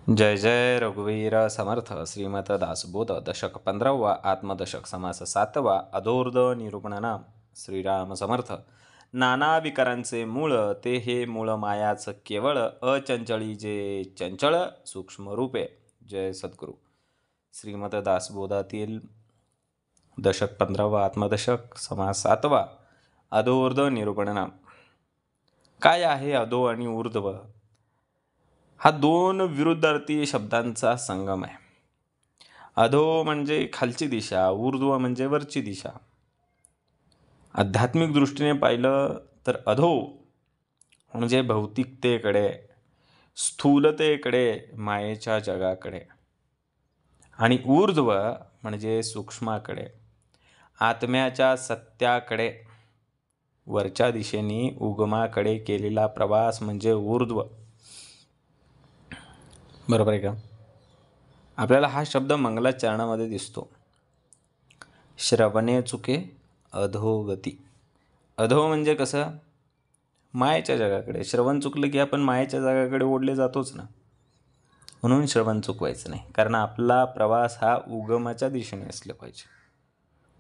जय जय रघुवीर समर्थ. श्रीमत दासबोध दशक 15वा. आत्मदशक समास 7वा. अधोर्ध निरूपणनाम. श्रीराम समर्थ. नाना विकारांचे मूळ ते हे मूळ मायाच केवळ. अचंचळी जे चंचळ सूक्ष्म रूपे. जय सद्गुरू. श्रीमत दासबोधातील दशक 15वा. आत्मदशक समास 7वा. अधोर्ध निरूपणनाम. काय आहे अधो आणि ऊर्ध्व? हा दोन विरुद्धार्थी शब्दांचा संगम आहे. अधो म्हणजे खालची दिशा, ऊर्ध्व म्हणजे वरची दिशा. आध्यात्मिक दृष्टीने पाहिलं तर अधो म्हणजे भौतिकतेकडे, स्थूलतेकडे, मायेच्या जगाकडे, आणि ऊर्ध्व म्हणजे सूक्ष्माकडे, आत्म्याच्या सत्याकडे, वरच्या दिशेने उगमाकडे केलेला प्रवास म्हणजे ऊर्ध्व. बरोबर आहे का? आपल्याला हा शब्द मंगलाचरणामध्ये दिसतो. श्रवणे चुके अधोगती. अधो म्हणजे कसं? मायेच्या जगाकडे. श्रवण चुकलं की आपण मायेच्या जगाकडे ओढले जातोच ना. म्हणून श्रवण चुकवायचं नाही, कारण आपला प्रवास हा उगमाच्या दिशेने असला पाहिजे,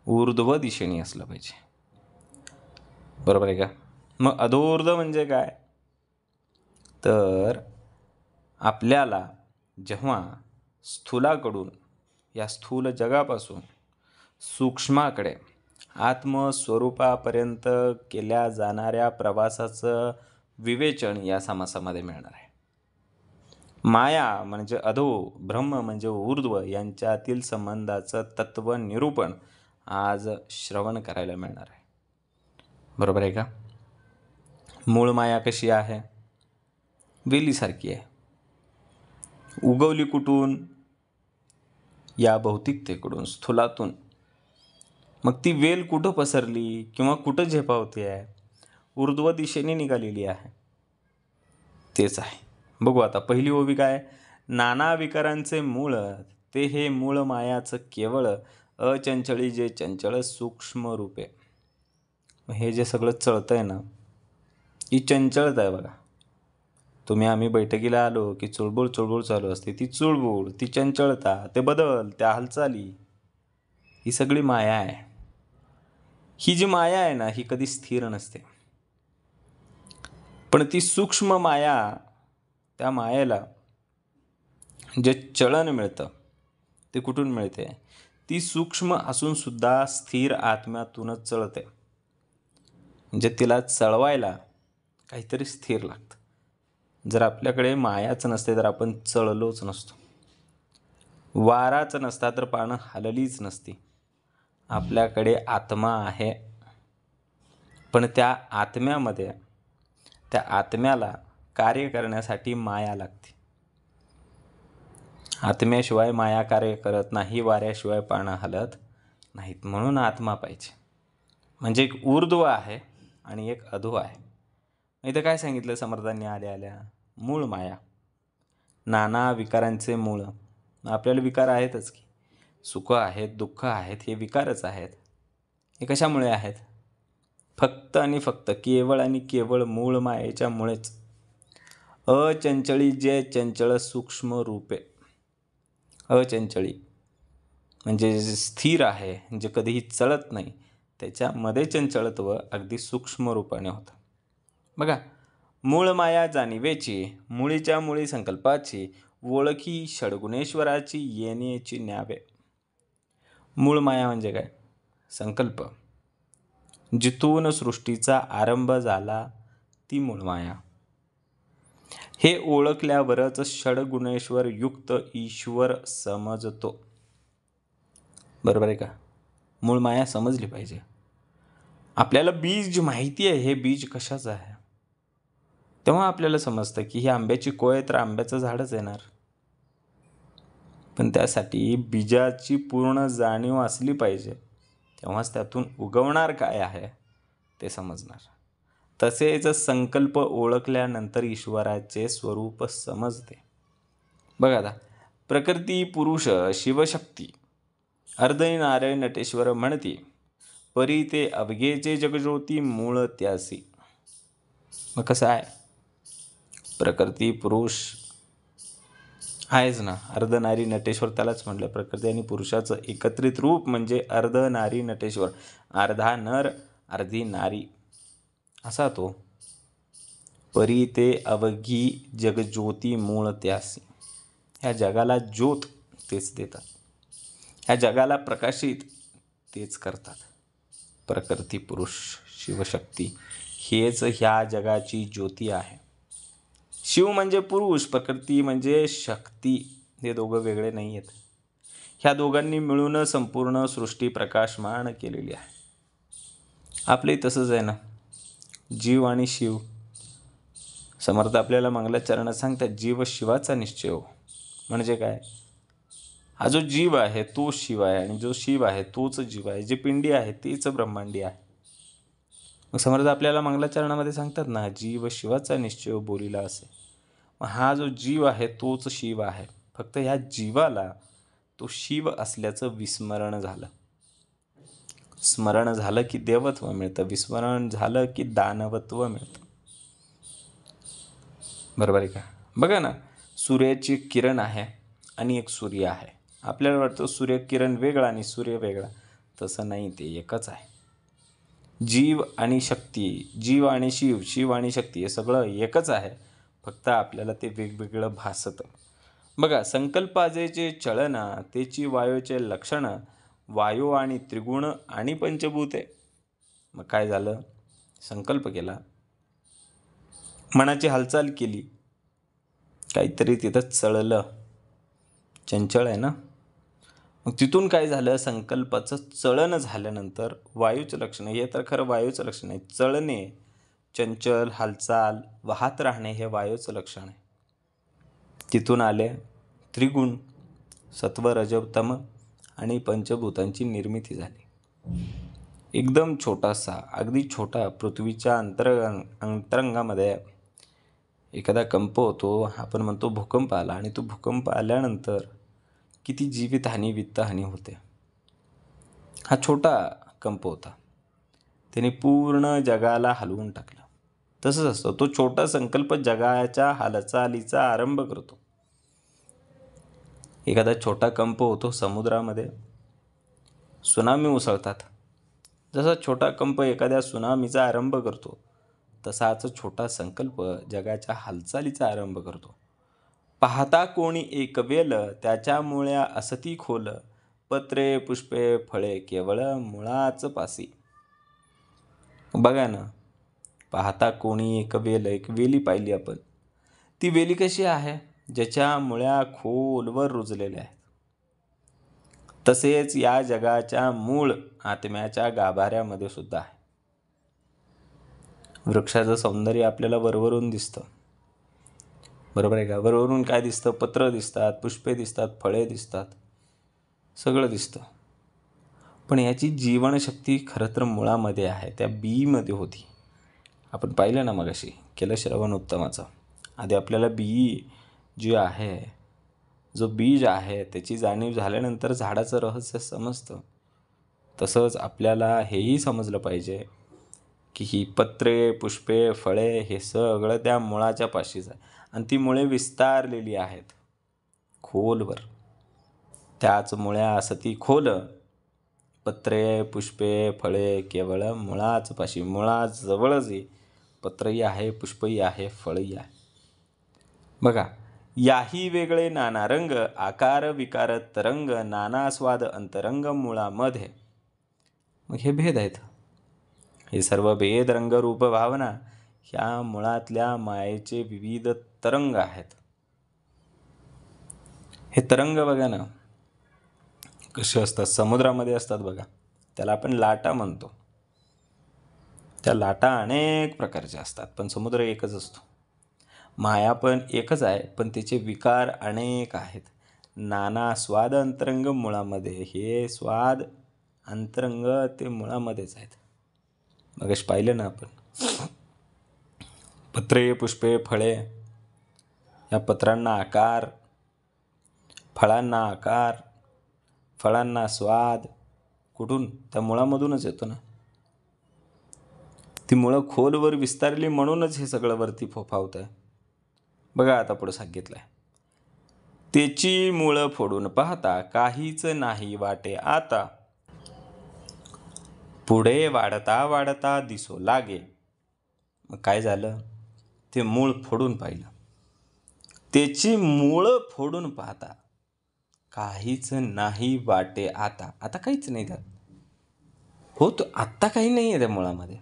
ऊर्ध्व दिशेने असला पाहिजे. बरोबर आहे का? मग अधोऊर्ध्व म्हणजे काय? तर आपल्याला जेव्हा स्थूलाकडून, या स्थूल जगापासून सूक्ष्माकडे, आत्मस्वरूपापर्यंत केल्या जाणाऱ्या प्रवासाचं विवेचन या समासामध्ये मिळणार आहे. माया म्हणजे अधो, ब्रह्म म्हणजे ऊर्ध्व यांच्यातील संबंधाचं तत्व निरूपण आज श्रवण करायला मिळणार आहे. बरोबर आहे का? मूळ माया कशी आहे? वेलीसारखी आहे. उगवली कुठून? या भौतिकतेकडून, स्थूलातून. मग ती वेल कुठं पसरली किंवा कुठं झेपावते आहे? ऊर्ध्व दिशेने निघालेली आहे. तेच आहे. बघू आता पहिली ओवी काय? नाना विकारांचे मूळ ते हे मूळ मायाचं केवळ. अचंचळी जे चंचळ सूक्ष्म रूपे. हे जे सगळं चळतंय ना, ही चंचळत आहे बघा. आम्ही बैठकीला आलो की चुळबुळ चुळबुळ चालू असते. ती चुळबुळ, ती चंचलता, ते बदल, त्या हालचाली, ही सगळी माया आहे. ही जी माया आहे ना, ही कधी स्थिर नसते. पण ती सूक्ष्म माया, त्या मायेला जे चलन मिळतं ते कुठून मिळते? ती सूक्ष्म असून सुद्धा स्थिर आत्म्यातूनच चळते. म्हणजे तिला चळवायला काहीतरी स्थिर लागतं. जर आपल्याकडे मायाच नसते तर आपण चळलोच नसतो. वाराच नसता तर पानं हललीच नसती. आपल्याकडे आत्मा आहे, पण त्या आत्म्यामध्ये, त्या आत्म्याला कार्य करण्यासाठी माया लागते. आत्म्याशिवाय माया कार्य करत नाही, वाऱ्याशिवाय पानं हलत नाहीत. म्हणून आत्मा पाहिजे. म्हणजे एक ऊर्ध्व आहे आणि एक अधो आहे. इथं काय सांगितलं समर्थांनी आल्या मूळ माया, नाना विकारांचे मूळ. आपल्याला विकार आहेतच की, सुख आहेत, दुःख आहेत, हे विकारच आहेत. हे कशामुळे आहेत? फक्त आणि फक्त, केवळ आणि केवळ मूळ मायेच्या मुळेच. अचंचळी जे चंचळ सूक्ष्म रूपे. अचंचळी म्हणजे स्थिर आहे, जे कधीही चळत नाही, त्याच्यामध्ये चंचळत्व अगदी सूक्ष्म रूपाने होतं. बघा, मूळ माया जाणीवेची, मुळीच्या मुळी संकल्पाची, ओळखी षडगुणेश्वराची येण्याची न्यावे. मूळ माया म्हणजे काय? संकल्प. जिथून सृष्टीचा आरंभ झाला ती मूळ माया. हे ओळखल्यावरच षडगुणेश्वर युक्त ईश्वर समजतो. बरोबर आहे का? मूळ माया समजली पाहिजे. आपल्याला बीज माहिती आहे, हे बीज कशाचं आहे, तेव्हा आपल्याला समजतं की ही आंब्याची कोय तर आंब्याचं झाडच येणार. पण त्यासाठी बीजाची पूर्ण जाणीव असली पाहिजे, तेव्हाच त्यातून उगवणार काय आहे ते समजणार. तसेच संकल्प ओळखल्यानंतर ईश्वराचे स्वरूप समजते. बघा आता, प्रकृती पुरुष शिवशक्ती अर्धनारायण नटेश्वर म्हणती, परी ते अवघेचे जगज्योती मूळ त्यासी. मग कसं आहे? प्रकृती पुरुष आहेच ना, अर्धनारी नटेश्वर त्यालाच म्हटलं. प्रकृती आणि पुरुषाचं एकत्रित रूप म्हणजे अर्धनारी नटेश्वर. अर्धा नर अर्धी नारी असा तो. परी ते अवघी जगज्योती मूळ त्यासी. ह्या जगाला ज्योत तेच देतात, ह्या जगाला प्रकाशित तेच करतात. प्रकृती पुरुष शिवशक्ती हेच ह्या जगाची ज्योती आहे. शिव म्हणजे पुरुष, प्रकृती म्हणजे शक्ती. हे दोघं वेगळे नाही आहेत. ह्या दोघांनी मिळून संपूर्ण सृष्टी प्रकाशमान केलेली आहे. आपलंही तसंच आहे ना, जीव आणि शिव. समर्थ आपल्याला मंगलाचरणात सांगतात, जीव शिवाचा निश्चय हो. म्हणजे काय, हा जो जीव आहे तो शिव आहे आणि जो शिव आहे तोच जीव आहे. जे पिंडी आहे तीच ब्रह्मांडी आहे. मग समर्थ आपल्याला मंगलाचरणामध्ये सांगतात ना, जीव शिवाचा निश्चय बोलिला असे. मग हा जो जीव आहे तोच शिव आहे. फक्त ह्या जीवाला तो शिव असल्याचं विस्मरण झालं. स्मरण झालं की देवत्व मिळतं, विस्मरण झालं की दानवत्व मिळतं. बरोबर आहे का? बघा ना, सूर्याची किरण आहे आणि एक सूर्य आहे. आपल्याला वाटतं सूर्यकिरण वेगळा आणि सूर्य वेगळा. तसं नाही, ते एकच आहे. जीव आणि शक्ती, जीव आणि शिव, शिव आणि शक्ती हे सगळं एकच आहे. फक्त आपल्याला ते वेगवेगळं भासतं. बघा, संकल्पाचे चलन, त्याची वायूचे लक्षण, वायू आणि त्रिगुण आणि पंचभूते. मग काय झालं, संकल्प केला, मनाची हालचाल केली, काहीतरी तिथं चळलं. चंचळ आहे ना. मग तिथून काय झालं, संकल्पाचं चळण झाल्यानंतर वायूचं लक्षण, हे तर खरं वायूचं लक्षण आहे. चळणे, चंचल, हालचाल, वाहत राहणे हे वायूचं लक्षण आहे. तिथून आले त्रिगुण, सत्व रजब तम आणि पंचभूतांची निर्मिती झाली. एकदम छोटासा, अगदी छोटा, पृथ्वीच्या अंतरंगामध्ये एखादा कंप होतो, आपण म्हणतो भूकंप आला, आणि तो भूकंप आल्यानंतर किती जीवितहानी, वित्तहानी होते. हा छोटा कंप होता, त्याने पूर्ण जगाला हलवून टाकलं. तसंच असतं, तो छोटा संकल्प जगाच्या हालचालीचा आरंभ करतो. एखादा छोटा कंप होतो समुद्रामध्ये, सुनामी उसळतात. जसा छोटा कंप एखाद्या सुनामीचा आरंभ करतो, तसाच छोटा संकल्प जगाच्या हालचालीचा आरंभ करतो. पाहता कोणी एक वेल, त्याच्या मुळ्या असती खोल, पत्रे पुष्पे फळे केवळ मुळाच पासी. बघा ना, पाहता कोणी एक वेल, एक वेली पाहिली आपण. ती वेली कशी आहे, ज्याच्या मुळ्या खोलवर रुजलेल्या आहेत. तसेच या जगाच्या मूळ आत्म्याच्या गाभाऱ्यामध्ये सुद्धा आहे. वृक्षाचं सौंदर्य आपल्याला वरवरून दिसतं, बरोबर आहे का? वरवरून काय दिसतं, पत्र दिसतात, पुष्पे दिसतात, फळे दिसतात, सगळं दिसतं. पण याची जीवनशक्ती खरं तर मुळामध्ये आहे, त्या बीमध्ये होती. आपण पाहिलं ना मगाशी, केलं श्रवण उत्तमाचं. आधी आपल्याला बी जी आहे, जो बीज आहे, त्याची जाणीव झाल्यानंतर झाडाचं रहस्य समजतं. तसंच आपल्याला हेही समजलं पाहिजे की ही पत्रे, पुष्पे, फळे हे सगळं त्या मुळाच्या पाशीच आहे, आणि ती मुळे विस्तारलेली आहेत खोलवर. त्याच मुळ्या असती खोल, पत्रे पुष्पे फळे केवळ मुळाच पाशी. मुळाजवळच पत्रही आहे, पुष्पही आहे, फळही आहे. बघा, याही वेगळे नाना रंग, आकार विकार तरंग, नाना स्वाद अंतरंग मुळामध्ये. मग हे भेद आहेत. हे सर्व भेद, रंग, रूप, भावना ह्या मुळातल्या मायेचे विविध तरंग आहेत. हे तरंग बघा ना कसे असतात, समुद्रामध्ये असतात बघा, त्याला आपण लाटा म्हणतो. त्या लाटा अनेक प्रकारच्या असतात, पण समुद्र एकच असतो. माया पण एकच आहे, पण त्याचे विकार अनेक आहेत. नाना स्वाद अंतरंग मुळामध्ये, हे स्वाद अंतरंग ते मुळामध्येच आहेत. मगाशी पाहिलं ना आपण, पत्रे पुष्पे फळे, या पत्रांना आकार, फळांना आकार, फळांना स्वाद कुठून, त्या मुळामधूनच येतो ना. ती मुळं खोलवर विस्तारली म्हणूनच हे सगळं वरती फोफावत आहे. बघा आता पुढं सांगितलं आहे, त्याची मुळं फोडून पाहता काहीच नाही वाटे आता. पुढे वाढता वाढता दिसू लागे. मग काय झालं? ते मूळ फोडून पाहिलं. त्याची मुळं फोडून पाहता काहीच नाही वाटे आता. आता काहीच नाही त्यात. हो, तो आत्ता काही नाही आहे त्या मुळामध्ये.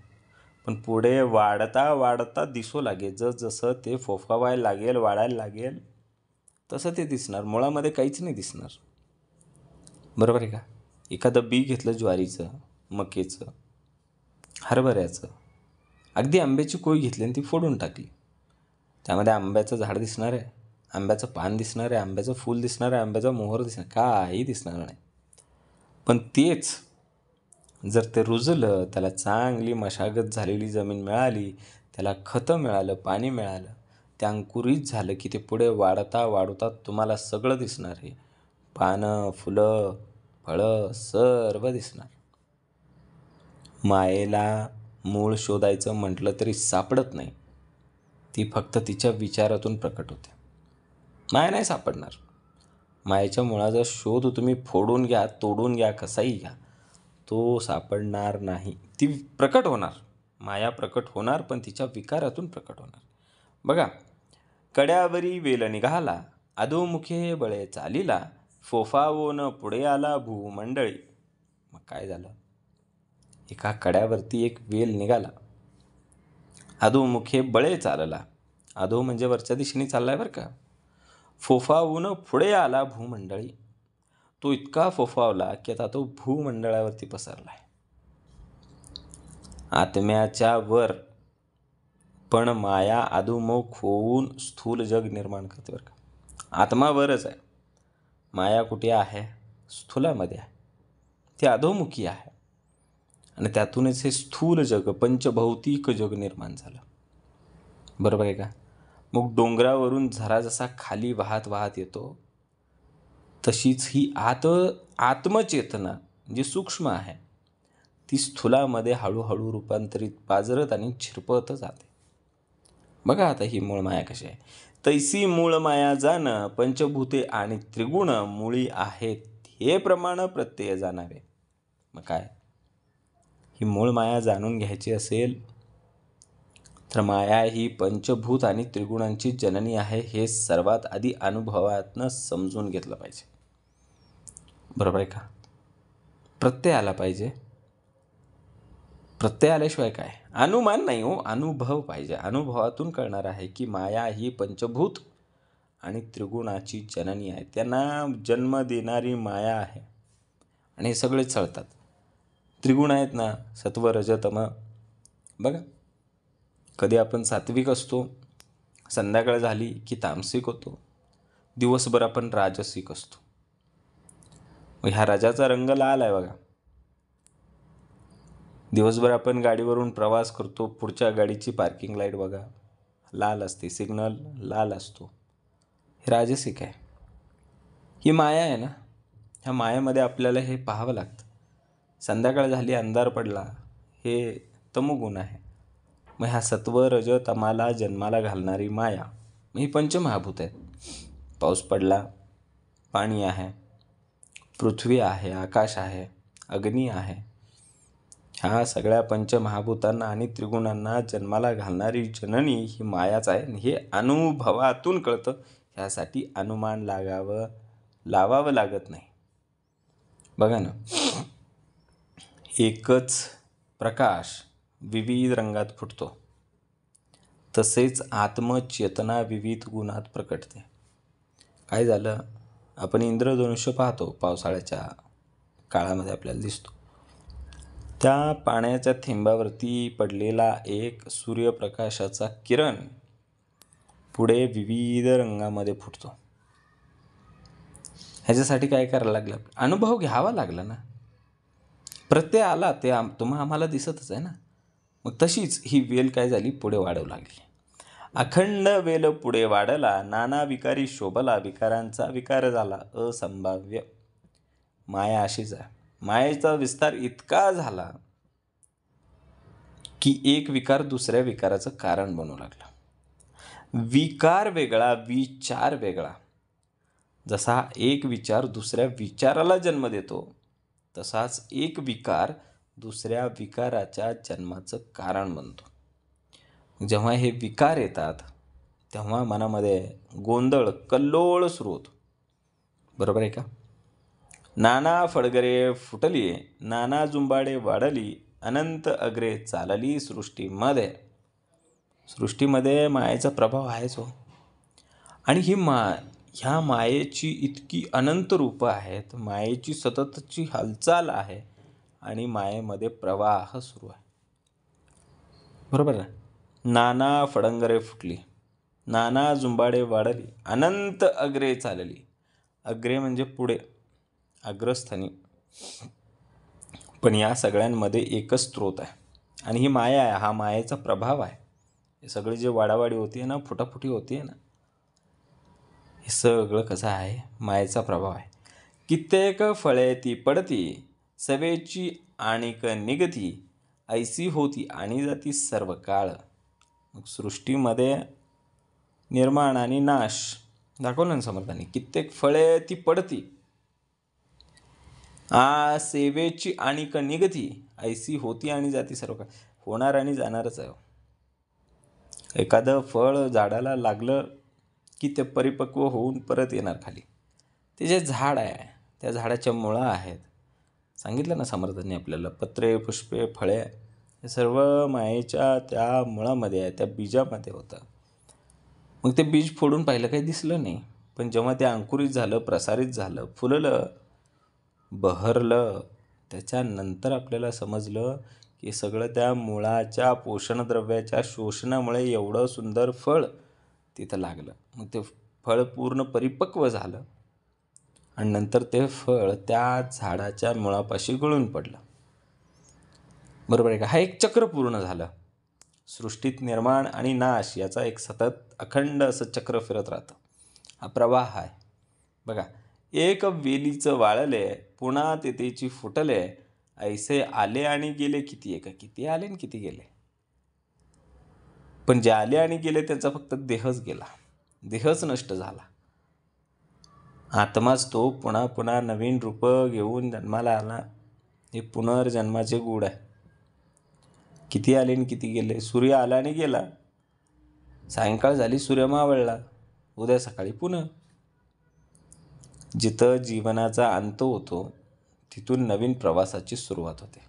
पण पुढे वाढता वाढता दिसू लागे. जसं ते फोफावायला लागेल, वाढायला लागेल, तसं ते दिसणार. मुळामध्ये काहीच नाही दिसणार. बरोबर आहे का? एखादं बी घेतलं ज्वारीचं, मकेचं, हरभऱ्याचं, अगदी आंब्याची कोय घेतली आणि ती फोडून टाकली. त्यामध्ये आंब्याचं झाड दिसणार आहे, आंब्याचं पान दिसणार आहे, आंब्याचं फूल दिसणार आहे, आंब्याचा मोहर दिसणार, काही दिसणार नाही. पण तेच जर ते रुजलं, त्याला चांगली मशागत झालेली जमीन मिळाली, त्याला खतं मिळालं, पाणी मिळालं, ते अंकुरित झालं की ते पुढे वाढता वाढता तुम्हाला सगळं दिसणार आहे. पानं, फुलं, फळं सर्व दिसणार. मायेला मूळ शोधायचं म्हटलं तरी सापडत नाही. ती फक्त तिच्या विचारातून प्रकट होते. माया नाही सापडणार. मायेच्या मुळाचा शोध तुम्ही फोडून घ्या, तोडून घ्या, कसाही घ्या, तो सापडणार नाही. ती प्रकट होणार. माया प्रकट होणार, पण तिच्या विकारातून प्रकट होणार. बघा, कड्यावरी वेल निघाला, अधोमुखे बळे चालीला, फोफावून पुढे आला भूमंडळी. मग काय झालं? एका कड्यावरती एक वेल निघाला, अधोमुखे बळे चालला. अधो म्हणजे वरच्या दिशेने चाललाय बरं का. फोफावून पुढे आला भूमंडळी. तो इतका फोफावला की आता तो भूमंडळावरती पसरलाय. आत्म्याच्या वर. पण माया अधोमुख होऊन स्थूल जग निर्माण करते बरं का. आत्मा वरच आहे, माया कुठे आहे? स्थूलामध्ये आहे. ती अधोमुखी आहे आणि त्यातूनच हे स्थूल जग, पंचभौतिक जग निर्माण झालं. बरोबर आहे का? मग डोंगरावरून झरा जसा खाली वाहत वाहत येतो, तशीच ही आत्मचेतना जी सूक्ष्म आहे, ती स्थूलामध्ये हळूहळू रूपांतरित पाजरत आणि झिरपत जाते. बघा आता ही मूळ माया कशी आहे. तैसी मूळ माया जाण, पंचभूते आणि त्रिगुण मुळी आहेत, हे प्रमाण प्रत्यय जाणावे. मग काय? ही मूळ माया जाणून घ्यायची असेल तर माया ही पंचभूत आणि त्रिगुणांची जननी आहे, हे सर्वात आधी अनुभवातनं समजून घेतलं पाहिजे. बरोबर आहे का? प्रत्यय आला पाहिजे. प्रत्यय आल्याशिवाय काय? अनुमान नाही हो, अनुभव पाहिजे. अनुभवातून कळणार आहे की माया ही पंचभूत आणि त्रिगुणाची जननी आहे. त्यांना जन्म देणारी माया आहे आणि हे सगळे चळतात. त्रिगुण आहेत ना, सत्व, रज, तम. बघा, कधी आपण सात्विक असतो, संध्याकाळ झाली की तामसिक होतो, दिवसभर आपण राजसिक असतो. मग ह्या रजाचा रंग लाल आहे बघा. दिवसभर आपण गाडीवरून प्रवास करतो, पुढच्या गाडीची पार्किंग लाईट बघा, लाल असते, सिग्नल लाल असतो. हे राजसिक आहे. ही माया आहे ना, ह्या मायेमध्ये आपल्याला हे पाहावं लागतं. संध्याकाळ झाली, अंधार पडला, हे तमोगुण आहे. मग ह्या सत्व, रज, तमाला जन्माला घालणारी माया, मग ही पंचमहाभूत आहेत. पाऊस पडला, पाणी आहे, पृथ्वी आहे, आकाश आहे, अग्नी आहे. ह्या सगळ्या पंचमहाभूतांना आणि त्रिगुणांना जन्माला घालणारी जननी ही मायाच आहे. हे अनुभवातून कळतं. ह्यासाठी अनुमान लावावं लागत नाही. बघा ना, एकच प्रकाश विविध रंगात फुटतो, तसेच आत्मचेतना विविध गुणात प्रकटते. काय झालं? आपण इंद्रधनुष्य पाहतो, पावसाळ्याच्या काळामध्ये आपल्याला दिसतो. त्या पाण्याच्या थेंबावरती पडलेला एक सूर्यप्रकाशाचा किरण पुढे विविध रंगामध्ये फुटतो. ह्याच्यासाठी काय करायला लागलं? अनुभव घ्यावा लागला ना. प्रत्यय आला, ते आम्हाला दिसतच आहे ना. मग तशीच ही वेल काय झाली? पुढे वाढवू लागली. अखंड वेल पुढे वाढला, नाना विकारी शोभला, विकारांचा विकार झाला असंभाव्य. माया अशीच आहे. मायेचा विस्तार इतका झाला की एक विकार दुसऱ्या विकाराचं कारण बनू लागला. विकार वेगळा, विचार वेगळा. जसा एक विचार दुसऱ्या विचाराला जन्म देतो, तसाच एक विकार दुसऱ्या विकाराच्या जन्माचं कारण बनतो. जेव्हा हे विकार येतात तेव्हा मनामध्ये गोंधळ, कल्लोळ सुरू होतो. बरोबर आहे का? नाना फडगरे फुटली, नाना जुंबाडे वाढली, अनंत अग्रे चालली सृष्टीमध्ये. सृष्टीमध्ये मायेचा प्रभाव आहेच हो. आणि ह्या मायेची इतकी अनंत रूपं आहेत, मायेची सततची हालचाल आहे आणि मायेमध्ये प्रवाह सुरू आहे. बरोबर ना? नाना फडंगरे फुटली, नाना जुंबाडे वाढली, अनंत अग्रे चालली. अग्रे म्हणजे पुढे, अग्रस्थानी. पण या सगळ्यांमध्ये एकच स्रोत आहे आणि ही माया आहे, हा मायेचा प्रभाव आहे. हे सगळे जे वाडावाडी होती ना, फुटाफुटी होती ना, हे सगळं कसं आहे? मायेचा प्रभाव आहे. कित्येक फळे ती पडती, सवेची आणिक निगती, ऐसी होती आणि जाती सर्व काळ. मग सृष्टीमध्ये निर्माण आणि नाश दाखवलं ना समर्थांनी. कित्येक फळे ती पडती, सेवेची आणिक निगती, ऐसी होती आणि जाती सर्व काळ. होणार आणि जाणारच आहे. एखादं फळ झाडाला लागलं की ते परिपक्व होऊन परत येणार खाली. ते जे झाड आहे, त्या झाडाच्या मुळा आहेत. सांगितलं ना समर्थांनी आपल्याला, पत्रे, पुष्पे, फळे हे सर्व मायेच्या त्या मुळामध्ये आहे, त्या बीजामध्ये होतं. मग ते बीज फोडून पाहिलं, काही दिसलं नाही. पण जेव्हा ते अंकुरित झालं, प्रसारित झालं, फुललं, बहरलं, त्याच्यानंतर आपल्याला समजलं की सगळं त्या मुळाच्या पोषणद्रव्याच्या शोषणामुळे एवढं सुंदर फळ तिथं लागलं. मग ते फळ पूर्ण परिपक्व झालं आणि नंतर ते फळ त्या झाडाच्या मुळापाशी गळून पडलं. बरोबर आहे का? हा एक चक्र पूर्ण झालं. सृष्टीत निर्माण आणि नाश याचा एक सतत अखंड असं चक्र फिरत राहतं. हा प्रवाह आहे. बघा, एक वेलीचं वाळले, पुन्हा तेथेची फुटले, ऐसे आले आणि गेले किती एक. किती आले आणि किती गेले. पण जे आले आणि गेले त्यांचा फक्त देहच गेला, देहच नष्ट झाला. आत्माच तो पुन्हा पुन्हा नवीन रूप घेऊन जन्माला आला. हे पुनर्जन्माचे गूढ आहे. किती आले आणि किती गेले. सूर्य आला आणि गेला, सायंकाळ झाली, सूर्य मावळला, उद्या सकाळी पुन्हा. जिथं जीवनाचा अंत होतो तिथून नवीन प्रवासाची सुरुवात होते.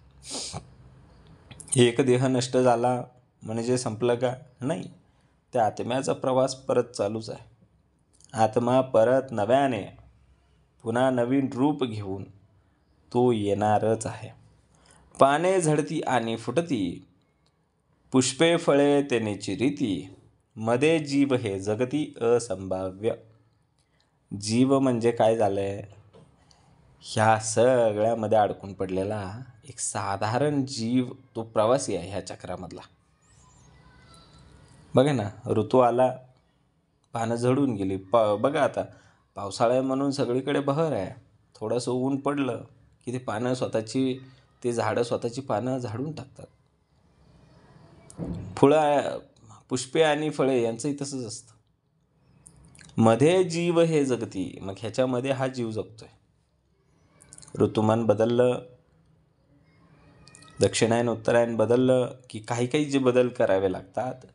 एक देह नष्ट झाला म्हणजे संपलं का? नाही. त्या आत्म्याचा प्रवास परत चालूच आहे. आत्मा परत नव्याने पुन्हा नवीन रूप घेऊन तो येणारच आहे. पाने झडती आणि फुटती, पुष्पे फळे तेनेची रीती, मध्ये जीव हे जगती असंभाव्य. जीव म्हणजे काय झालंय? ह्या सगळ्यामध्ये अडकून पडलेला एक साधारण जीव, तो प्रवासी आहे ह्या चक्रामधला. बघा ना, ऋतू आला, पानं झडून गेली. बघा आता पावसाळा म्हणून सगळीकडे बहर आहे. थोडंसं ऊन पडलं की ते पानं ते झाडं स्वतःची पानं झाडून टाकतात. फुलं, पुष्पे आणि फळे यांचंही तसंच असतं. मध्ये जीव हे जगती, मग ह्याच्यामध्ये हा जीव जगतोय. ऋतुमान बदललं, दक्षिणायन उत्तरायण बदललं की काही काही जे बदल करावे लागतात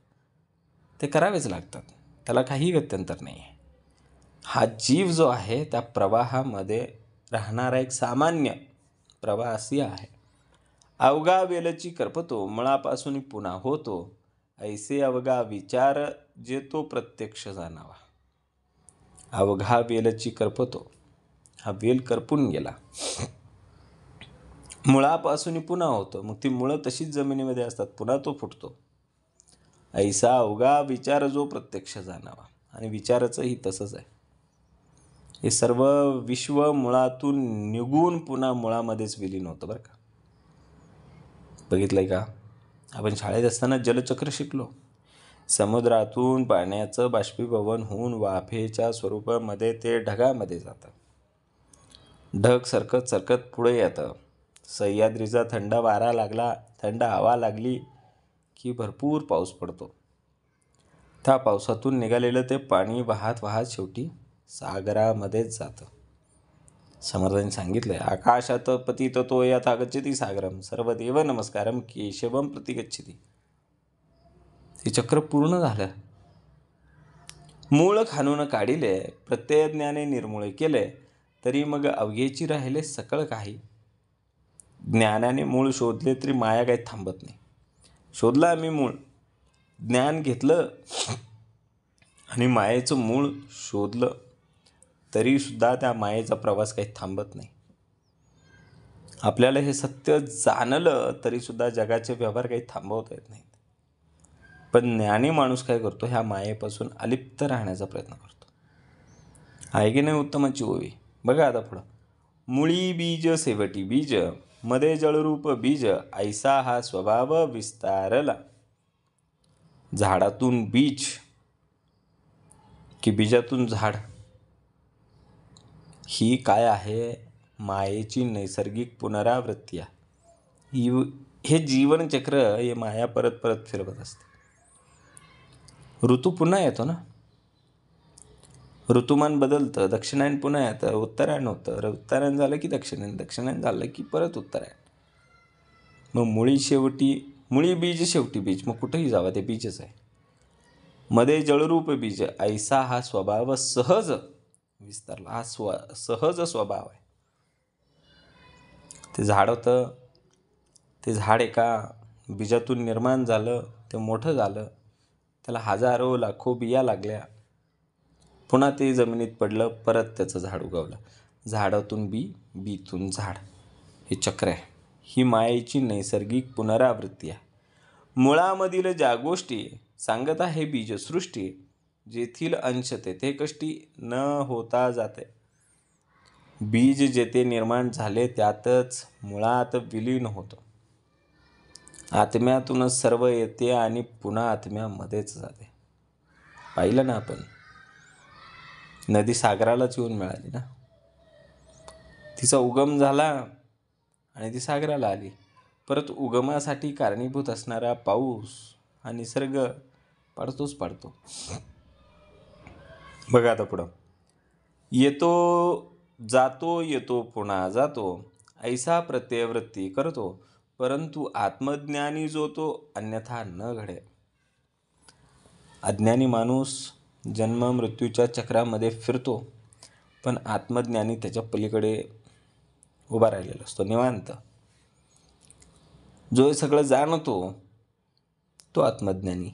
ते करावेच लागतात. त्याला काही गत्यंतर नाही आहे. हा जीव जो आहे त्या प्रवाहामध्ये राहणारा एक सामान्य प्रवासी आहे. अवघा वेलची करपतो, मुळापासून पुन्हा होतो, ऐसे अवघा विचार जे तो प्रत्यक्ष जाणावा. अवघा वेलची करपतो, हा वेल करपून गेला, मुळापासून पुन्हा होतो. मग ती मुळं तशीच जमिनीमध्ये असतात, पुन्हा तो फुटतो. ऐसा अवघा विचार जो प्रत्यक्ष जाणावा. आणि विचाराचंही तसंच आहे. हे सर्व विश्व मुळातून निघून पुन्हा मुळामध्येच विलीन होतं. बरं का? बघितलंय का? आपण शाळेत असताना जलचक्र शिकलो. समुद्रातून पाण्याचं बाष्पीभवन होऊन वाफेच्या स्वरूपामध्ये ते ढगामध्ये जातं. ढग सरकत सरकत पुढे येतं. सह्याद्रीचा थंड वारा लागला, थंड हवा लागली की भरपूर पाऊस पडतो. त्या पावसातून निघालेलं ते पाणी वाहत वाहत शेवटी सागरामध्येच जातं. समर्थांनी सांगितलंय, आकाशात पतित तो यथा गच्छति सागरम सर्वदेव नमस्कारम केशवम प्रति गच्छति. ते चक्र पूर्ण झालं. मूळ खाणून काढिले प्रत्यय ज्ञाने निर्मूळ केले, तरी मग अवघेची राहिले सकळ काही. ज्ञानाने मूळ शोधले तरी माया काही थांबत नाही. शोधलं आम्ही मूळ, ज्ञान घेतलं आणि मायेचं मूळ शोधलं, तरीसुद्धा त्या मायेचा प्रवास काही थांबत नाही. आपल्याला हे सत्य जाणलं तरीसुद्धा जगाचे व्यवहार काही थांबवता येत नाहीत. पण ज्ञानी माणूस काय करतो, ह्या मायेपासून अलिप्त राहण्याचा प्रयत्न करतो. आहे की नाही उत्तमाची ओवी? बघा आता पुढं. मुळी बीज शेवटी बीज, मध्ये जळरूप बीज, ऐसा हा स्वभाव विस्तारला. झाडातून बीज की बीजातून झाड, ही काय आहे? मायेची नैसर्गिक पुनरावृत्ती आहे. हे जीवनचक्र, हे माया परत परत फिरवत असते. ऋतू पुन्हा येतो ना, ऋतुमान बदलतं, दक्षिणायन पुन्हा येतं, उत्तरायण होतं, उत्तरायण झालं की दक्षिणायन, दक्षिणायन झालं की परत उत्तरायण. मग मुळी बीज शेवटी बीज, मग कुठेही जावा ते बीजच आहे. मध्ये जळरूप बीज, ऐसा हा स्वभाव सहज विस्तारला. हा सहज स्वभाव आहे. ते झाड होतं, ते झाड एका बीजातून निर्माण झालं, ते मोठं झालं, त्याला हजारो लाखो बिया लागल्या, पुन्हा ते जमिनीत पडलं, परत त्याचं झाड उगवलं. झाडातून बी, बीतून झाड, हे चक्र आहे. ही मायेची नैसर्गिक पुनरावृत्ती आहे. मुळामधील ज्या गोष्टी सांगत आहे बीजसृष्टी, जेथील अंश तेथे कष्टी न होता जाते. बीज जेथे निर्माण झाले त्यातच मुळात विलीन होतं. आत्म्यातूनच सर्व येते आणि पुन्हा आत्म्यामध्येच जाते. पाहिलं ना आपण, नदी सागरालाच येऊन मिळाली ना. तिचा उगम झाला आणि ती सागराला आली. परत उगमासाठी कारणीभूत असणारा पाऊस हा निसर्ग पाडतोच पाडतो. बघा आता पुढं. येतो जातो, येतो पुन्हा जातो, ऐसा प्रत्ययवृत्ती करतो, परंतु आत्मज्ञानी जो तो अन्यथा न घडे. अज्ञानी माणूस जन्म मृत्यूच्या चक्रामध्ये फिरतो, पण आत्मज्ञानी त्याच्या पलीकडे उभा राहिलेला असतो, निवांत. जो हे सगळं जाणतो तो आत्मज्ञानी,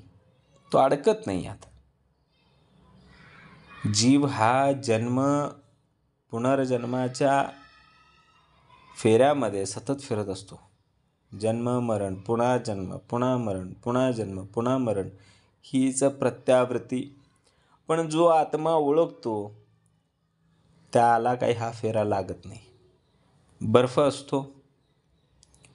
तो अडकत नाही यात. जीव हा जन्म पुनर्जन्माच्या फेऱ्यामध्ये सतत फिरत असतो. जन्म मरण, पुन्हा जन्म, पुन्हा मरण, पुन्हा जन्म, पुन्हा मरण, हीच प्रत्यावृत्ती. पण जो आत्मा ओळखतो त्याला काही हा फेरा लागत नाही. बर्फ असतो,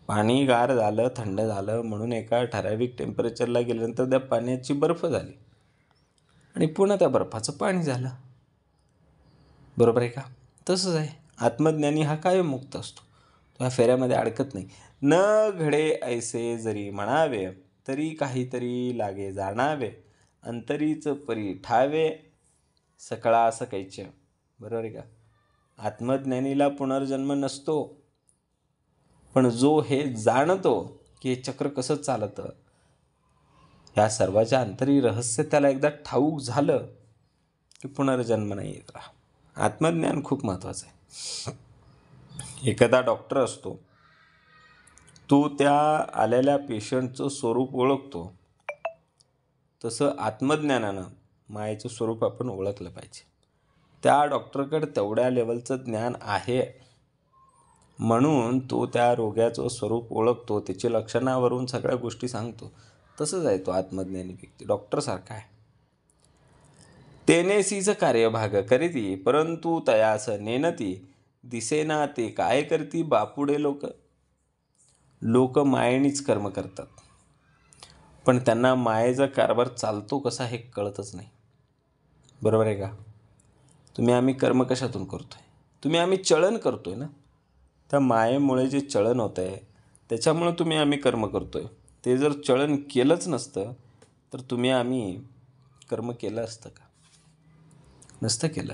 पाणी गार झालं, थंड झालं म्हणून एका ठराविक टेम्परेचरला गेल्यानंतर त्या पाण्याची बर्फ झाली आणि पुन्हा त्या बर्फाचं पाणी झालं. बरोबर आहे का? तसंच आहे. आत्मज्ञानी हा कायम मुक्त असतो, तो ह्या फेऱ्यामध्ये अडकत नाही. न घडे ऐसे जरी म्हणावे, तरी काहीतरी लागे जाणावे, अंतरीच परी ठावे सकळा सकैचे. बरोबर आहे का? आत्मज्ञानीला पुनर्जन्म नसतो, पण जो हे जाणतो की हे चक्र कसं चालतं, ह्या सर्वाच्या अंतरी रहस्य त्याला एकदा ठाऊक झालं की पुनर्जन्म नाही येत राहा. आत्मज्ञान खूप महत्त्वाचं आहे. एखादा डॉक्टर असतो, तो त्या आलेल्या पेशंटचं स्वरूप ओळखतो, तसं आत्मज्ञानानं मायेचं स्वरूप आपण ओळखलं पाहिजे. त्या डॉक्टरकडे तेवढ्या लेवलचं ज्ञान आहे म्हणून तो त्या रोग्याचं स्वरूप ओळखतो, त्याची लक्षणावरून सगळ्या गोष्टी सांगतो. तसंच आहे तो आत्मज्ञानी व्यक्ती, डॉक्टरसारखा आहे. तेनेसीच कार्यभाग करीती, परंतु तयास नेनती, दिसेना ते काय करती बापुडे लोक. लोक मायेनीच कर्म करतात, पण त्यांना मायेचा कारभार चालतो कसा हे कळतच नाही. बरोबर आहे का? आम्ही कर्म कशातून करतोय? आम्ही चलन करतोय ना. त्या मायेमुळे जे चलन होतं आहे त्याच्यामुळे आम्ही कर्म करतोय. ते जर चलन केलंच नसतं तर आम्ही कर्म केलं असतं का? नसतं केलं.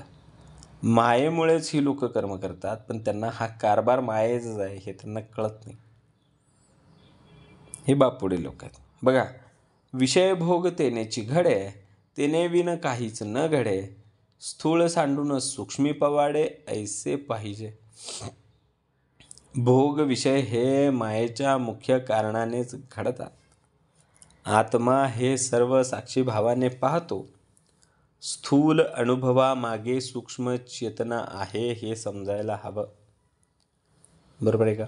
मायेमुळेच ही लोक कर्म करतात, पण त्यांना हा कारभार मायेचाच आहे हे त्यांना कळत नाही. हे बापुडे लोक आहेत. बघा, विषय भोग तेनेची घडे, तेने विन काहीच न घडे, स्थूळ सांडून सूक्ष्मी पवाडे, ऐसे पाहिजे. भोग विषय हे मायेच्या मुख्य कारणानेच घडतात. आत्मा हे सर्व साक्षीभावाने पाहतो. स्थूल अनुभवामागे सूक्ष्म चेतना आहे हे समजायला हवं. बरोबर आहे का?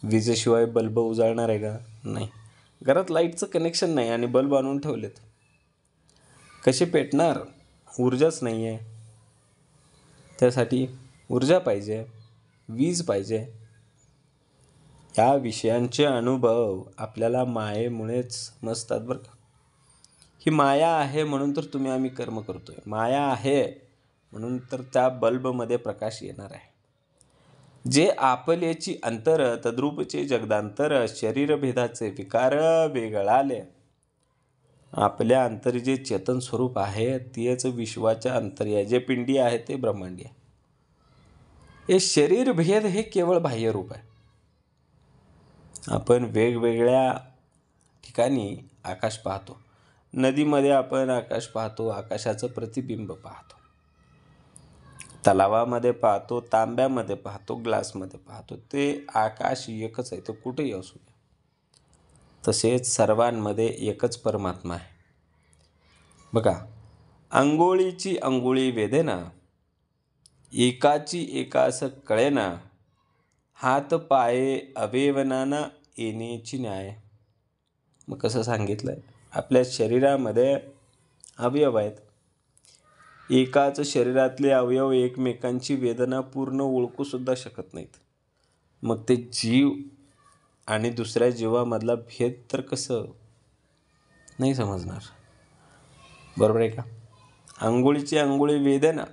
विजेशिवाय बल्ब उजाळणार आहे का? नाही. घरात लाईटचं कनेक्शन नाही आणि बल्ब आणून ठेवलेत, कसे पेटणार? ऊर्जाच नाही आहे. त्यासाठी ऊर्जा पाहिजे, वीज पाहिजे. या विषयांचे अनुभव आपल्याला मायेमुळेच समजतात बरं का. ही माया आहे म्हणून तर आम्ही कर्म करतोय. माया आहे म्हणून तर त्या बल्बमध्ये प्रकाश येणार आहे. जे आपल्याची अंतर तद्रूपचे जगदांतर, शरीरभेदाचे विकार वेगळाले. आपल्या अंतर जे चेतन स्वरूप आहे तेच विश्वाच्या अंतरी आहे. जे पिंडी आहे ते ब्रह्मांडी आहे. हे शरीरभेद हे केवळ बाह्य रूप आहे. आपण वेगवेगळ्या ठिकाणी आकाश पाहतो. नदीमध्ये आपण आकाश पाहतो, आकाशाचं प्रतिबिंब पाहतो. तलावामध्ये पाहतो, तांब्यामध्ये पाहतो, ग्लासमध्ये पाहतो. ते आकाश एकच आहे, ते कुठेही असू दे. तसेच सर्वांमध्ये एकच परमात्मा आहे. बघा, अंघोळीची अंघोळी वेदेना, एकाची एकास कळेना, हात पाये अवेवनाना येण्याची न्याय. मग कसं सांगितलं आहे? आपल्या शरीरामध्ये अवयव आहेत. एकाच शरीरातले अवयव एकमेकांची वेदना पूर्ण ओळखूसुद्धा शकत नाहीत. मग ते जीव आणि दुसऱ्या जीवामधला भेद तर कसं नाही समजणार? बरोबर आहे का? अंघोळीची अंघोळी वेदना,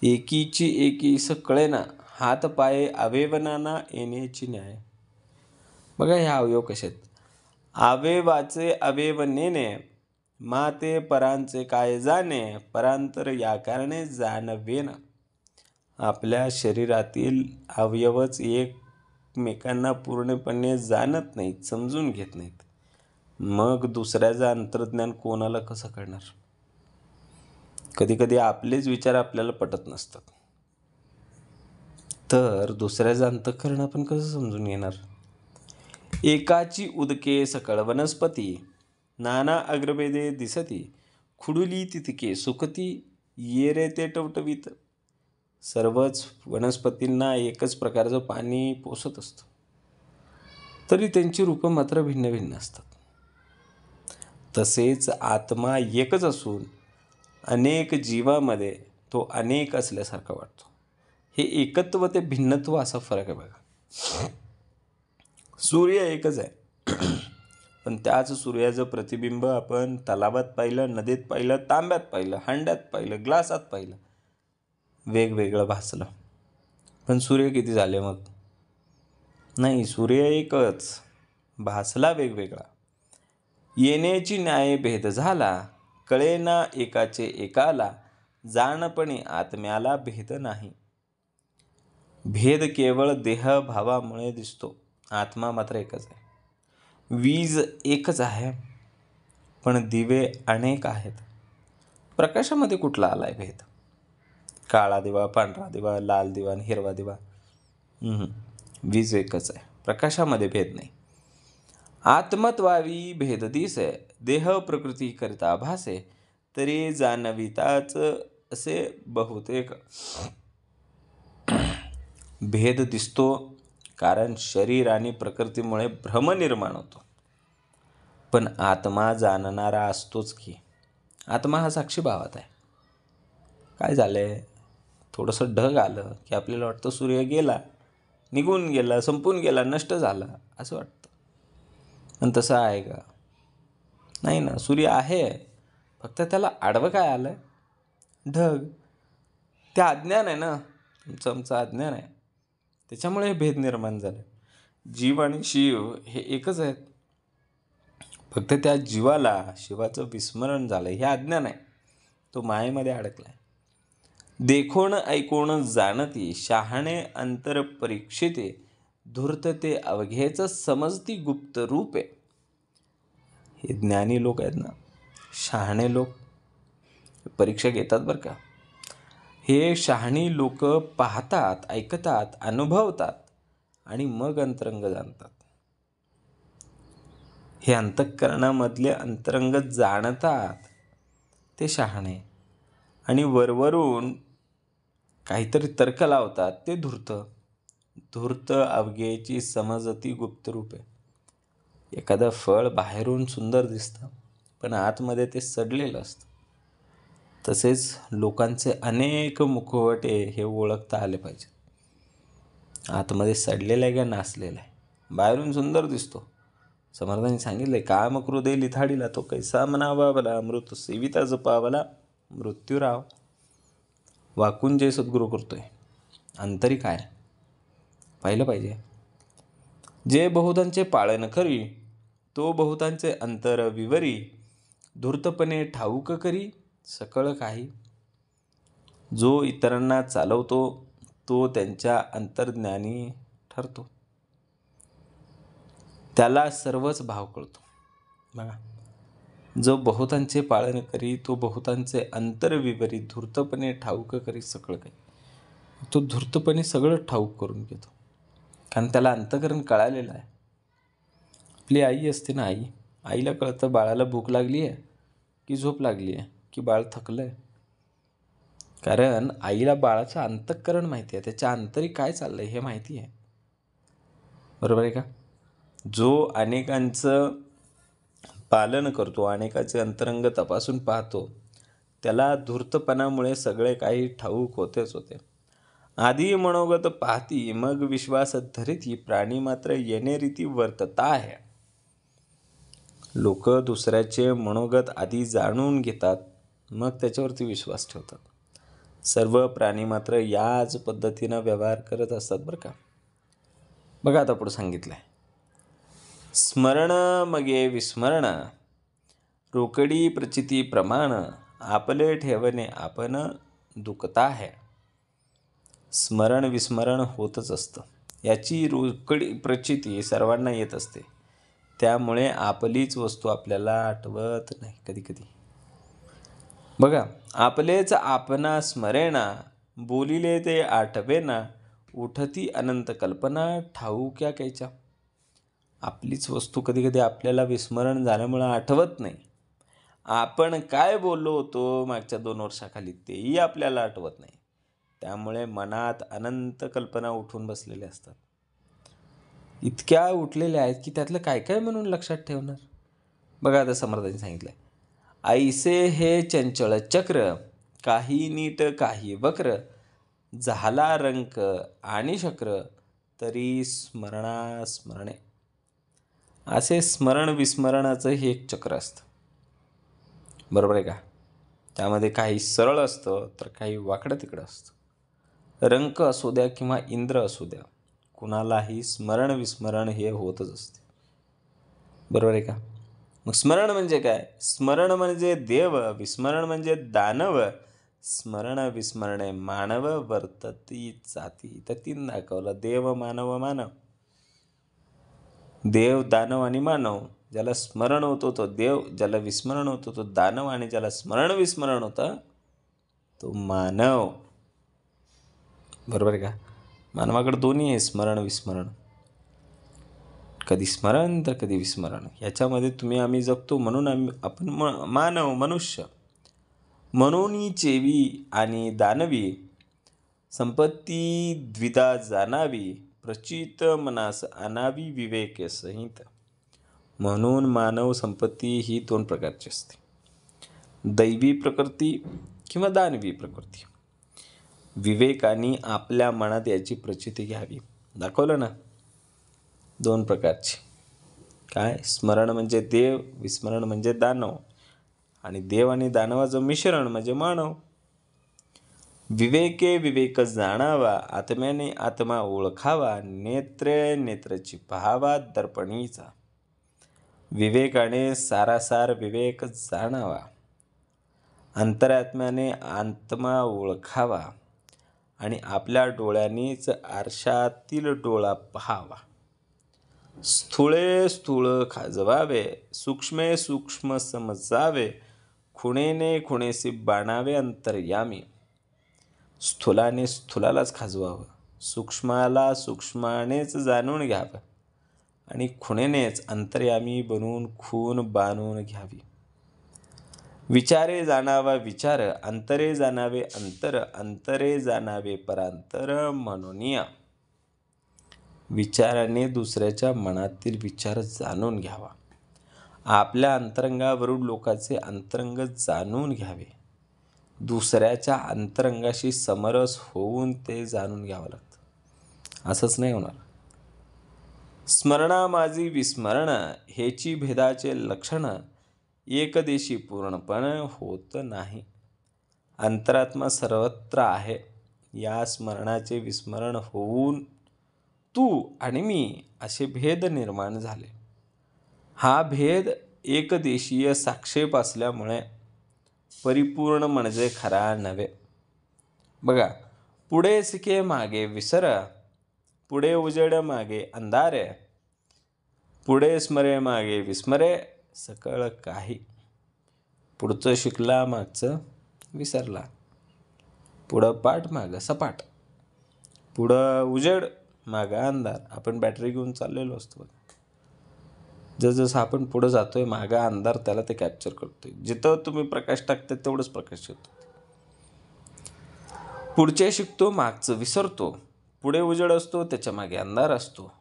एकीची एकीस कळेना, हात पाये अवेवनाना येण्याची न्याय. बघा, ह्या अवयव कसे आहेत? अवयवाचे अवयव नेणे, माते परांचे काय जाणे, परांतर या कारणे जाणवेना. आपल्या शरीरातील अवयवच एकमेकांना पूर्णपणे जाणत नाहीत, समजून घेत नाहीत. मग दुसऱ्याचं अंतर्ज्ञान कोणाला कसं कळणार? कधी कधी आपलेच विचार आपल्याला पटत नसतात, तर दुसऱ्याचं अंतःकरण आपण कसं समजून घेणार? एकाची उदके सकळ वनस्पती, नाना अग्रभेदे दिसती, खुडुली तितके सुखती, ये रे ते टवटवीत. सर्वच वनस्पतींना एकच प्रकारचं पाणी पोसत असतं, तरी त्यांची रूपं मात्र भिन्न भिन्न असतात. तसेच आत्मा एकच असून अनेक जीवामध्ये तो अनेक असल्यासारखा वाटतो. हे एकत्व ते भिन्नत्व असा फरक आहे बघा. सूर्य एकच आहे, पण त्याच सूर्याचं प्रतिबिंब आपण तलावात पाहिलं, नदीत पाहिलं, तांब्यात पाहिलं, हांड्यात पाहिलं, ग्लासात पाहिलं, वेगवेगळं भासलं. पण सूर्य किती झाले मग? नाही, सूर्य एकच, भासला वेगवेगळा. येण्याची न्याय भेद झाला, कळेना एकाचे एकाला, जाणपणे आत्म्याला भेद नाही. भेद केवळ देहभावामुळे दिसतो. आत्मा मात्र एकच आहे. वीज एकच आहे, पण दिवे अनेक आहेत. प्रकाशामध्ये कुठला आलाय भेद? काळा दिवा, पांढरा दिवा, लाल दिवा आणि हिरवा दिवा. वीज एकच आहे, प्रकाशामध्ये भेद नाही. आत्मत्वावी भेद दिसे, देह प्रकृती करिता भासे, तरी जाणविताच असे बहुतेक. भेद दिसतो कारण शरीर आणि प्रकृतीमुळे भ्रम निर्माण होतो, पण आत्मा जाणणारा असतोच की. आत्मा हा साक्षी भावात आहे. काय झालंय? थोडंसं ढग आलं की आपल्याला वाटतं सूर्य गेला, निघून गेला, संपून गेला, नष्ट झाला असं वाटतं. पण तसं आहे का? नाही ना. सूर्य आहे, फक्त त्याला आडवं काय आलं? ढग. ते अज्ञान आहे ना, आमचं अज्ञान आहे. त्याच्यामुळे हे भेद निर्माण झाले. जीव आणि शिव हे एकच आहेत, फक्त त्या जीवाला शिवाचं विस्मरण झालं. हे अज्ञान आहे, तो मायेमध्ये अडकला आहे. देखोन ऐकोन जाणती शहाणे अंतर परीक्षिते, धूर्त ते अवघेच समजती गुप्त रूपे. हे ज्ञानी लोक आहेत ना, शहाणे लोक परीक्षा घेतात बरं का. हे शहाणी लोक पाहतात, ऐकतात, अनुभवतात आणि मग अंतरंग जाणतात. हे अंतःकरणामधले अंतरंग जाणतात ते शहाणे, आणि वरवरून काहीतरी तर्क लावतात ते धूर्त. धूर्त अवघेची समजती गुप्त रूपे. एखादं फळ बाहेरून सुंदर दिसतं पण आतमध्ये ते सडलेलं असतं. तसेच लोकांचे अनेक मुखवटे हे ओळखता आले पाहिजेत. आतमध्ये सडलेलं आहे का नासलेलं आहे. बाहेरून सुंदर दिसतो. समर्थांनी सांगितले, काम क्रोधे लिथाडीला तो कैसा म्हणावा भला, मृत सेविता जपावला मृत्यूराव. वाकून जे सद्गुरू करतोय, अंतरी काय पाहिलं पाहिजे. जे बहुतांचे पाळन करी, तो बहुतांचे अंतर विवरी, धूर्तपणे ठाऊक करी सकळ काही. जो इतरांना चालवतो तो त्यांच्या अंतर्ज्ञानी ठरतो. त्याला सर्वच भाव कळतो. बघा, जो बहुतांचे पाळन करी, तो बहुतांचे अंतर विवरी, धूर्तपणे ठाऊक करी सकळ काही. तो धूर्तपणे सगळं ठाऊक करून घेतो, कारण त्याला अंतःकरण कळालेलं आहे. आपली आई असते ना, आईला कळतं बाळाला भूक लागली आहे की झोप लागली आहे की बाळ थकलं आहे. कारण आईला बाळाचं अंतःकरण माहिती आहे, त्याच्या अंतरी काय चाललंय हे माहिती आहे. बरोबर आहे का. जो अनेकांचं पालन करतो, अनेकाचे अंतरंग तपासून पाहतो, त्याला धूर्तपणामुळे सगळे काही ठाऊक होतेच होते. आधी मनोगत पाहती मग विश्वास धरिती, प्राणी मात्र येणे रीती वर्तता आहे. लोक दुसऱ्याचे मनोगत आधी जाणून घेतात मग त्याच्यावरती विश्वास ठेवतात. सर्व प्राणी मात्र याच पद्धतीनं व्यवहार करत असतात बरं का. बघा आता पुढे सांगितलंय, स्मरण मगे विस्मरण, रोकडी प्रचिती प्रमाण, आपले ठेवणे आपण दुखता आहे. स्मरण विस्मरण होतच असतं. याची रोकडी प्रचिती सर्वांना येत असते. त्यामुळे आपलीच वस्तू आपल्याला आठवत नाही कधी कधी. बघा, आपलेच आपणा स्मरेना, बोलिले ते आठवेना, उठती अनंत कल्पना ठाऊक्या कैच्या. आपलीच वस्तू कधी कधी आपल्याला विस्मरण झाल्यामुळं आठवत नाही. आपण काय बोललो होतो मागच्या 2 वर्षाखाली तेही आपल्याला आठवत नाही. त्यामुळे मनात अनंत कल्पना उठून बसलेल्या असतात. इतक्या उठलेल्या आहेत की त्यातलं काय काय म्हणून लक्षात ठेवणार. बघा आता समर्थांनी सांगितलंय, ऐसे हे चंचळ चक्र, काही नीट काही वक्र, झाला रंक आणि शक्र, तरी स्मरणा स्मरणे. असे स्मरण विस्मरणाचं हे एक चक्र असतं. बरोबर आहे का. त्यामध्ये काही सरळ असतं तर काही वाकडं तिकडं असतं. रंक असू द्या किंवा इंद्र असू द्या, कुणालाही स्मरण विस्मरण हे होतच असते. बरोबर आहे का. मग स्मरण म्हणजे काय. स्मरण म्हणजे देव, विस्मरण म्हणजे दानव, स्मरण विस्मरणे मानव, वर्तती जाती. तर 3 दाखवलं, देव मानव मानव. देव दानव आणि मानव. ज्याला स्मरण होतो तो देव, ज्याला विस्मरण होतं तो दानव, आणि ज्याला स्मरण विस्मरण होतं तो मानव. बरोबर आहे का. मानवाकडे दोन्ही आहे, स्मरण विस्मरण. कधी स्मरण तर कधी विस्मरण. याच्यामध्ये तुम्ही आम्ही जगतो म्हणून आपण मानव मनुष्य. म्हणून चेवी आणि दानवी, संपत्ती द्विधा जाणावी, प्रचित मनास आणावी विवेक संहित. म्हणून मानव संपत्ती ही 2 प्रकारची असते, दैवी प्रकृती किंवा दानवी प्रकृती. विवेकाने आपल्या मनात याची प्रचिती घ्यावी. दाखवलं ना 2 प्रकारची. काय, स्मरण म्हणजे देव, विस्मरण म्हणजे दानव, आणि देव आणि दानवाचं मिश्रण म्हणजे मानव. विवेके विवेक जाणावा, आत्म्याने आत्मा ओळखावा, नेत्रे नेत्रची पहावा दर्पणीचा. विवेकाने सारासार विवेक जाणावा. अंतरात्म्याने आत्मा ओळखावा आणि आपल्या डोळ्यांनीच आरशातील डोळा पहावा. स्थूळे स्थूळ खाजवावे, सूक्ष्मे सूक्ष्म समजावे, खुणेने खुणेसी बाणावे अंतर्यामी. स्थूलाने स्थूलालाच खाजवावं, सूक्ष्माला सूक्ष्मानेच जाणून घ्यावं आणि खुणेनेच अंतर्यामी बनवून खून बांधून घ्यावी. विचारे जाणावा विचार, अंतरे जाणावे अंतर, अंतरे जाणावे परांतर म्हणूनिया. विचाराने दुसऱ्याच्या मनातील विचार जाणून घ्यावा. आपल्या अंतरंगावरून लोकांचे अंतरंग जाणून घ्यावे. दुसऱ्याच्या अंतरंगाशी समरस होऊन ते जाणून घ्यावं लागतं. असंच नाही होणार. स्मरणा माझी विस्मरण, हेची भेदाचे लक्षण, एकदेशी पूर्णपणे होत नाही. अंतरात्मा सर्वत्र आहे. या स्मरणाचे विस्मरण होऊन तू आणि मी असे भेद निर्माण झाले. हा भेद एकदेशीय साक्षेप असल्यामुळे परिपूर्ण म्हणजे खरा नव्हे. बघा, पुढे सिके मागे विसर, पुढे उजेड मागे अंधारे, पुढे स्मरे मागे विस्मरे, सकळ काही. पुढचं शिकला मागचं विसरला. पुढं पाठ मागं सपाट, पुढं उजेड मागं अंधार. आपण बॅटरी घेऊन चाललेलो असतो. जसं आपण पुढं जातोय मागं अंधार त्याला ते कॅप्चर करतोय. जिथं तुम्ही प्रकाश टाकता तेवढंच प्रकाश येतो. पुढचे शिकतो मागचं विसरतो. पुढे उजेड असतो त्याच्या मागे अंधार असतो.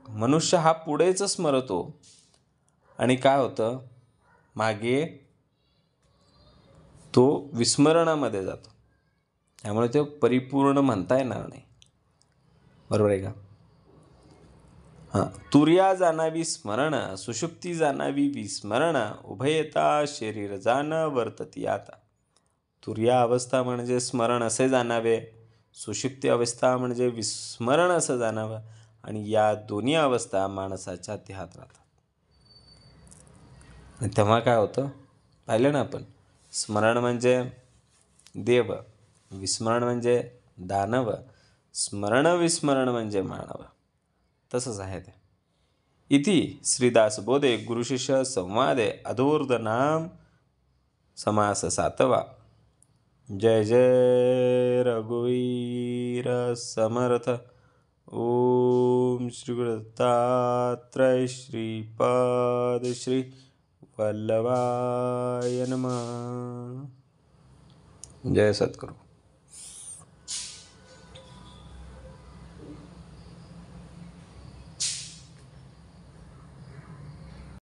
मनुष्य हा पुढेच स्मरतो आणि काय होतं, मागे तो विस्मरणामध्ये जातो. त्यामुळे ते परिपूर्ण म्हणता येणार नाही. बरोबर आहे का? तुर्या जाणावी स्मरण, सुषुप्ती जाणावी विस्मरण, उभयता शरीर जाण वर्तती आता. तुर्या अवस्था म्हणजे स्मरण असे जाणावे, सुषुप्ती अवस्था म्हणजे विस्मरण असं जाणावं आणि या दोन्ही अवस्था माणसाच्या देहात राहतात. आणि तेव्हा काय होतं पाहिलं ना आपण. स्मरण म्हणजे देव, विस्मरण म्हणजे दानव, स्मरण विस्मरण म्हणजे मानव. तसंच आहे ते. इति श्रीदासबोधे गुरुशिष्य संवादे अधूर्ध नाम समास 7वा. जय जय रघुवीर समर्थ. ओम श्री गुरु दत्तात्रय श्रीपाद श्री वल्लभाय नमः. जय सद्गुरु.